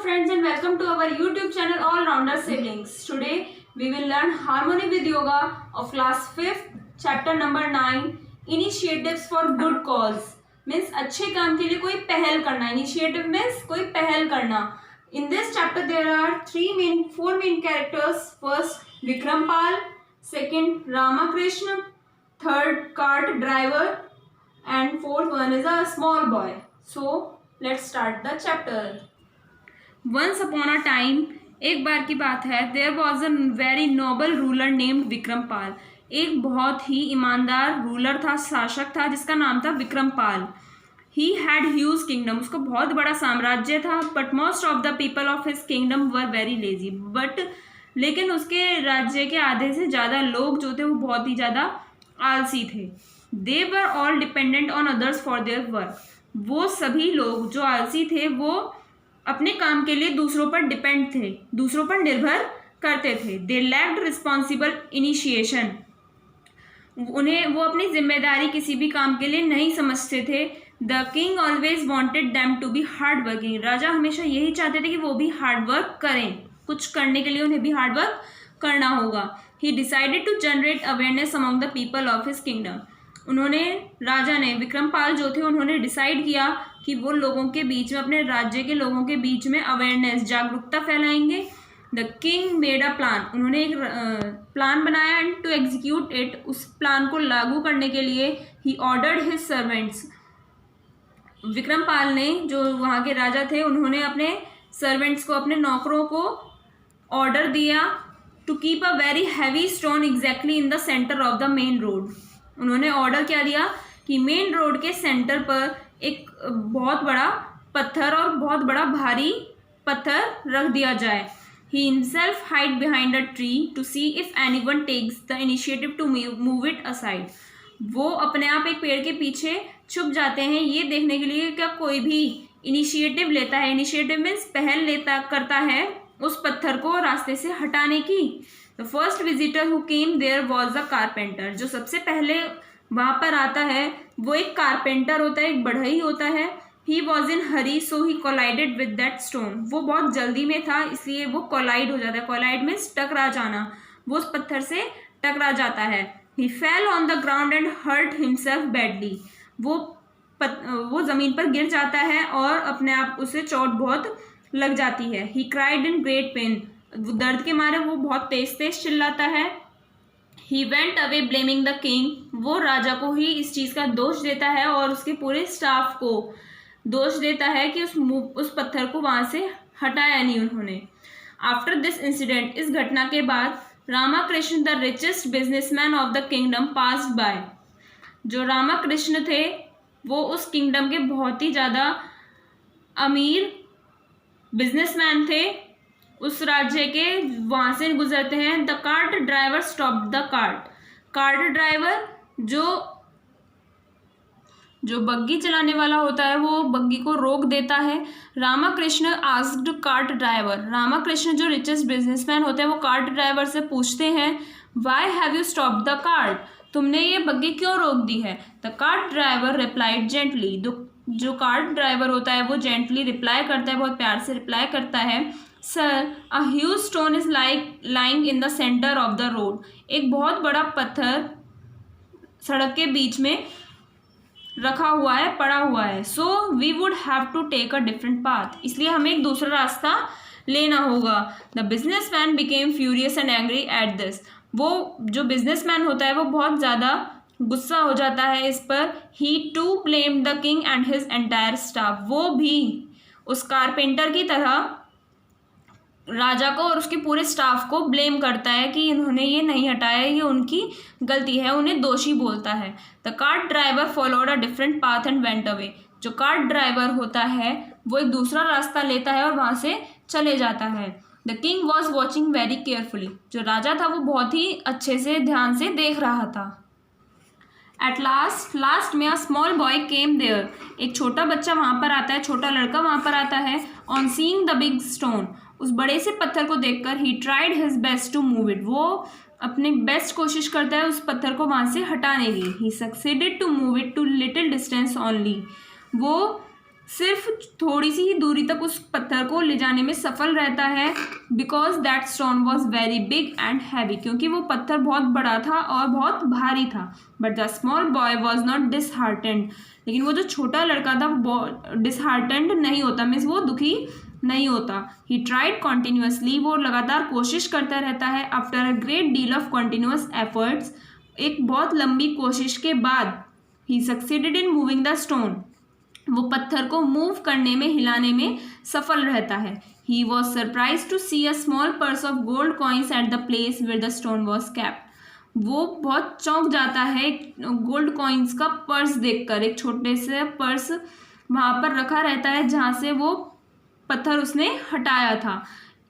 friends and welcome to our YouTube channel All Rounder Siblings. Today we will learn Harmony with Yoga of class 5th chapter number 9 Initiatives for Good Cause. Means अच्छे काम के लिए कोई पहल करना. Initiative means कोई पहल करना. In this chapter there are four main characters. First Vikrampal, second Ramakrishna, third cart driver and fourth one is a small boy. So let's start the chapter. Once upon a time, एक बार की बात है, there was a very noble ruler named Vikram Pal. एक बहुत ही ईमानदार ruler था, शासक था जिसका नाम था Vikram Pal. He had huge kingdom, उसका बहुत बड़ा साम्राज्य था. But most of the people of his kingdom were very lazy. लेकिन उसके राज्य के आधे से ज़्यादा लोग जो थे वो बहुत ही ज़्यादा आलसी थे. They were all dependent on others for their work. वो सभी लोग जो आलसी थे वो अपने काम के लिए दूसरों पर डिपेंड थे, दूसरों पर निर्भर करते थे. दे लैक्ड रिस्पॉन्सिबल इनिशिएशन, उन्हें वो अपनी जिम्मेदारी किसी भी काम के लिए नहीं समझते थे. The king always wanted them to be hard working, राजा हमेशा यही चाहते थे कि वो भी हार्ड वर्क करें, कुछ करने के लिए उन्हें भी हार्ड वर्क करना होगा. He decided to generate awareness among the people of his kingdom, राजा ने, विक्रमपाल जो थे उन्होंने डिसाइड किया कि वो लोगों के बीच में, अपने राज्य के लोगों के बीच में अवेयरनेस, जागरूकता फैलाएंगे. The king made a plan, उन्होंने एक प्लान बनाया. एंड टू एग्जीक्यूट इट, उस प्लान को लागू करने के लिए he ordered his servants, Vikrampal ने, जो वहाँ के राजा थे, उन्होंने अपने सर्वेंट्स को, अपने नौकरों को ऑर्डर दिया to keep a very heavy stone exactly in the centre of the main road. उन्होंने ऑर्डर क्या दिया कि मेन रोड के सेंटर पर एक बहुत बड़ा पत्थर और बहुत बड़ा भारी पत्थर रख दिया जाए. He himself hide behind a tree to see if anyone takes the initiative to move it aside. वो अपने आप एक पेड़ के पीछे छुप जाते हैं ये देखने के लिए क्या कोई भी इनिशिएटिव लेता है. इनिशिएटिव मीन्स पहल करता है उस पत्थर को रास्ते से हटाने की. The first visitor who came there was a carpenter, जो सबसे पहले वहाँ पर आता है वो एक कारपेंटर होता है, एक बढ़ई होता है. He was in Hari so he collided with that stone, वो बहुत जल्दी में था इसलिए वो कोलाइड हो जाता है. कोलाइड मीन्स टकरा जाना, वो उस पत्थर से टकरा जाता है. He fell on the ground and hurt himself badly, वो ज़मीन पर गिर जाता है और अपने आप उसे चोट बहुत लग जाती है. He cried in great pen, दर्द के मारे वो बहुत तेज चिल्लाता है. He went away blaming the king, वो राजा को ही इस चीज़ का दोष देता है और उसके पूरे स्टाफ को दोष देता है कि उस पत्थर को वहाँ से हटाया नहीं उन्होंने. आफ्टर दिस इंसिडेंट, इस घटना के बाद, Ramakrishna the richest businessman of the kingdom passed by, जो रामाकृष्ण थे वो उस किंगडम के बहुत ही ज़्यादा अमीर बिजनेसमैन थे, उस राज्य के वहाँ से गुजरते हैं. The cart driver stop the cart, cart driver जो बग्गी चलाने वाला होता है वो बग्गी को रोक देता है. Ramakrishna asked cart driver, Ramakrishna जो रिचेस्ट बिजनेसमैन होते हैं वो कार्ट ड्राइवर से पूछते हैं why have you stop the cart, तुमने ये बग्गी क्यों रोक दी है. The cart driver replied gently, जो कार्ट ड्राइवर होता है वो जेंटली रिप्लाई करता है, बहुत प्यार से रिप्लाई करता है. Sir, a huge stone is lying in the centre of the road, एक बहुत बड़ा पत्थर सड़क के बीच में रखा हुआ है, पड़ा हुआ है. So we would have to take a different path, इसलिए हमें एक दूसरा रास्ता लेना होगा. The businessman became furious and angry at this, वो जो बिजनेसमैन होता है वो बहुत ज़्यादा गुस्सा हो जाता है इस पर. He to blame the king and his entire staff, वो भी उस कारपेंटर की तरह राजा को और उसके पूरे स्टाफ को ब्लेम करता है कि इन्होंने ये नहीं हटाया, ये उनकी गलती है, उन्हें दोषी बोलता है. The cart driver followed a different path and went away, जो कार्ट ड्राइवर होता है वो एक दूसरा रास्ता लेता है और वहाँ से चले जाता है. The king was watching very carefully, जो राजा था वो बहुत ही अच्छे से ध्यान से देख रहा था. एट लास्ट में a small boy came there, एक छोटा बच्चा वहाँ पर आता है, छोटा लड़का वहाँ पर आता है. On seeing the big stone, उस बड़े से पत्थर को देखकर, he tried his best to move it, वो अपने बेस्ट कोशिश करता है उस पत्थर को वहाँ से हटाने की. He succeeded to move it to little distance only, वो सिर्फ थोड़ी सी ही दूरी तक उस पत्थर को ले जाने में सफल रहता है, because that stone was very big and heavy, क्योंकि वो पत्थर बहुत बड़ा था और बहुत भारी था। But the small boy was not disheartened, लेकिन वो जो छोटा लड़का था वो डिसहार्टेंड नहीं होता, मीन्स वो दुखी नहीं होता। ही ट्राइड कॉन्टिन्यूसली, वो लगातार कोशिश करता रहता है। After a great deal of continuous efforts, एक बहुत लंबी कोशिश के बाद, he succeeded in moving the stone, वो पत्थर को मूव करने में, हिलाने में सफल रहता है। He was surprise to see a small purse of gold coins at the place where the stone was kept, वो बहुत चौंक जाता है गोल्ड कॉइन्स का पर्स देखकर। एक छोटे से पर्स वहाँ पर रखा रहता है जहाँ से वो पत्थर उसने हटाया था।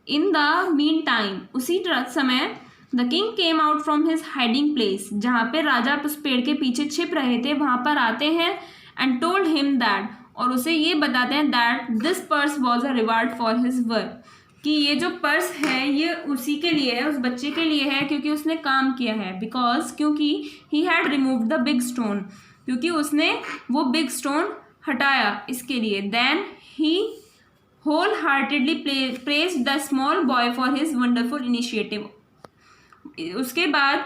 इन द मीन टाइम, उसी समय the king came out from his hiding place, जहाँ पे राजा उस पेड़ के पीछे छिप रहे थे वहाँ पर आते हैं। एंड टोल्ड हिम दैट, और उसे ये बताते हैं that this purse was a reward for his work, कि ये जो पर्स है ये उसी के लिए है, उस बच्चे के लिए है, क्योंकि उसने काम किया है। बिकॉज, क्योंकि he had removed the big stone, क्योंकि उसने वो बिग स्टोन हटाया इसके लिए। Then he whole heartedly praised the small boy for his wonderful initiative, उसके बाद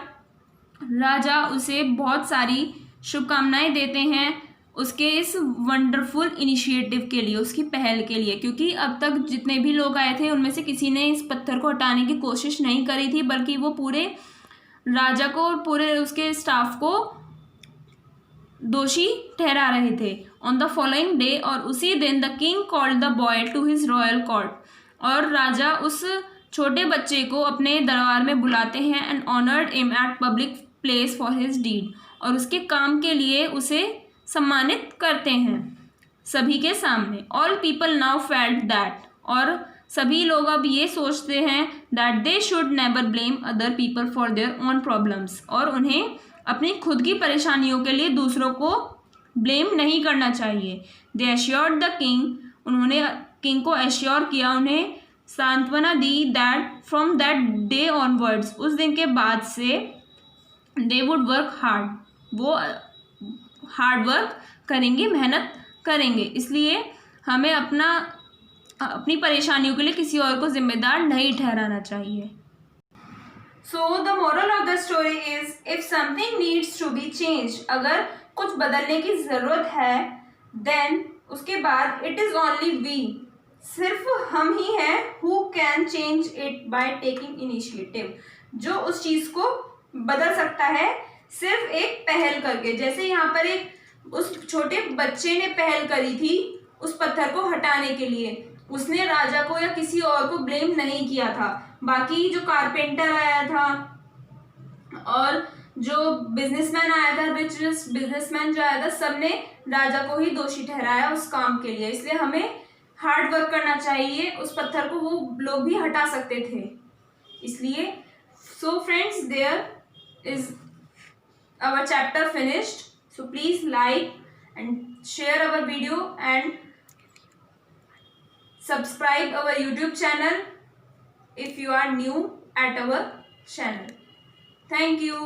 राजा उसे बहुत सारी शुभकामनाएं देते हैं उसके इस वंडरफुल इनिशिएटिव के लिए, उसकी पहल के लिए, क्योंकि अब तक जितने भी लोग आए थे उनमें से किसी ने इस पत्थर को हटाने की कोशिश नहीं करी थी, बल्कि वो पूरे राजा को और पूरे उसके स्टाफ को दोषी ठहरा रहे थे। ऑन द फॉलोइंग डे, और उसी दिन, the king called the boy to his royal court, और राजा उस छोटे बच्चे को अपने दरबार में बुलाते हैं। And honoured him at public place for his deed, और उसके काम के लिए उसे सम्मानित करते हैं सभी के सामने। All people now felt that, और सभी लोग अब ये सोचते हैं that they should never blame other people for their own problems, और उन्हें अपनी खुद की परेशानियों के लिए दूसरों को ब्लेम नहीं करना चाहिए। दे एश्योर्ड द किंग, उन्होंने किंग को एश्योर किया, उन्हें सांत्वना दी that from that day onwards, उस दिन के बाद से दे वुड वर्क हार्ड, वो हार्ड वर्क करेंगे, मेहनत करेंगे। इसलिए हमें अपनी परेशानियों के लिए किसी और को जिम्मेदार नहीं ठहराना चाहिए। So the moral of the story is, if something needs to be change, अगर कुछ बदलने की जरूरत है, देन उसके बाद इट इज ओनली वी, सिर्फ हम ही हैं who can change it by taking initiative, जो उस चीज को बदल सकता है सिर्फ एक पहल करके। जैसे यहाँ पर एक उस छोटे बच्चे ने पहल करी थी उस पत्थर को हटाने के लिए, उसने राजा को या किसी और को ब्लेम नहीं किया था। बाकी जो कारपेंटर आया था और जो बिजनेसमैन आया था, रिच बिजनेसमैन जो आया था, सबने राजा को ही दोषी ठहराया उस काम के लिए। इसलिए हमें हार्ड वर्क करना चाहिए, उस पत्थर को वो लोग भी हटा सकते थे। इसलिए so friends, there is our chapter finished, so please like and share our video and subscribe our YouTube channel if you are new at our channel. Thank you.